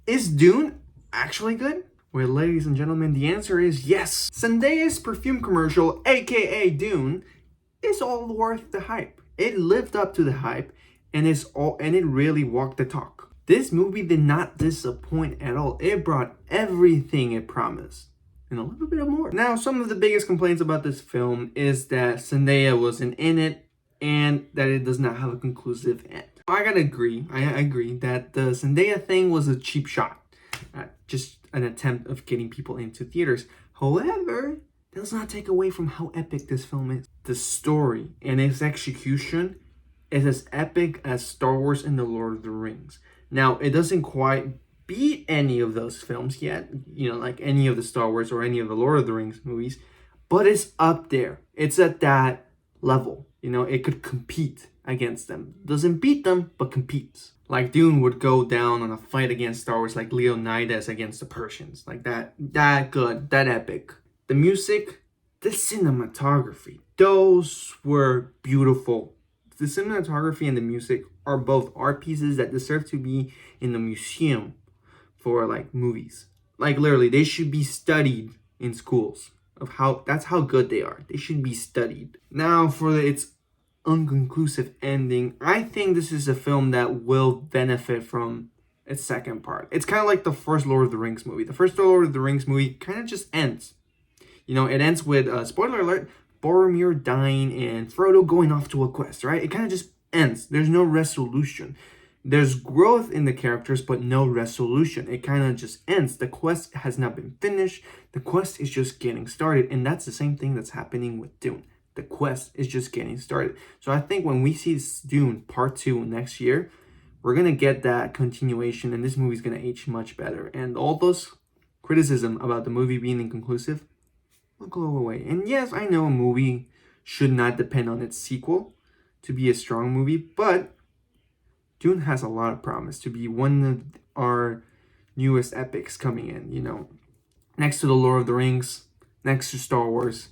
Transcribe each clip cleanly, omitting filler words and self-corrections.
Is Dune actually good? Well, ladies and gentlemen, the answer is yes. Zendeya's perfume commercial, aka Dune, is all worth the hype. It lived up to the hype and it really walked the talk. This movie did not disappoint at all. It brought everything it promised and a little bit more. Now, some of the biggest complaints about this film is that Zendaya wasn't in it and that it does not have a conclusive end. I gotta agree. I agree that the Zendaya thing was a cheap shot. Just an attempt of getting people into theaters. However, that does not take away from how epic this film is. The story and its execution is as epic as Star Wars and The Lord of the Rings. Now, it doesn't quite beat any of those films yet, like any of the Star Wars or any of the Lord of the Rings movies, but it's up there. It's at that level. It could compete against them. Doesn't beat them, but competes. Like Dune would go down on a fight against Star Wars like Leonidas against the Persians. Like that good, that epic. The music, the cinematography, those were beautiful. The cinematography and the music are both art pieces that deserve to be in the museum for like movies. Like literally, they should be studied in schools that's how good they are. They should be studied. Now for its unconclusive ending, I think this is a film that will benefit from its second part. It's kind of like the first Lord of the Rings movie. The first Lord of the Rings movie kind of just ends. It ends with, spoiler alert, Boromir dying and Frodo going off to a quest, right? It kind of just ends. There's no resolution. There's growth in the characters, but no resolution. It kind of just ends. The quest has not been finished. The quest is just getting started. And that's the same thing that's happening with Dune. The quest is just getting started. So I think when we see Dune Part 2 next year, we're going to get that continuation, and this movie's going to age much better. And all those criticism about the movie being inconclusive will go away. And yes, I know a movie should not depend on its sequel to be a strong movie, but Dune has a lot of promise to be one of our newest epics coming in, next to the Lord of the Rings, next to Star Wars,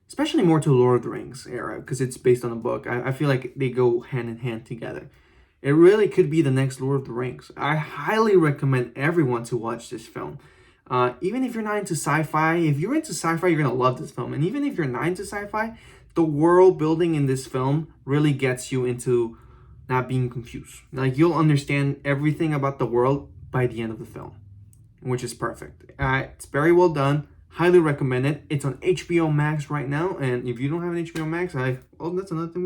especially more to the Lord of the Rings era, because it's based on a book. I feel like they go hand in hand together. It really could be the next Lord of the Rings. I highly recommend everyone to watch this film. Even if you're not into sci-fi, if you're into sci-fi, you're going to love this film. And even if you're not into sci-fi, the world building in this film really gets you into not being confused. Like, you'll understand everything about the world by the end of the film, which is perfect. It's very well done. Highly recommend it. It's on HBO Max right now. And if you don't have an HBO Max, that's another thing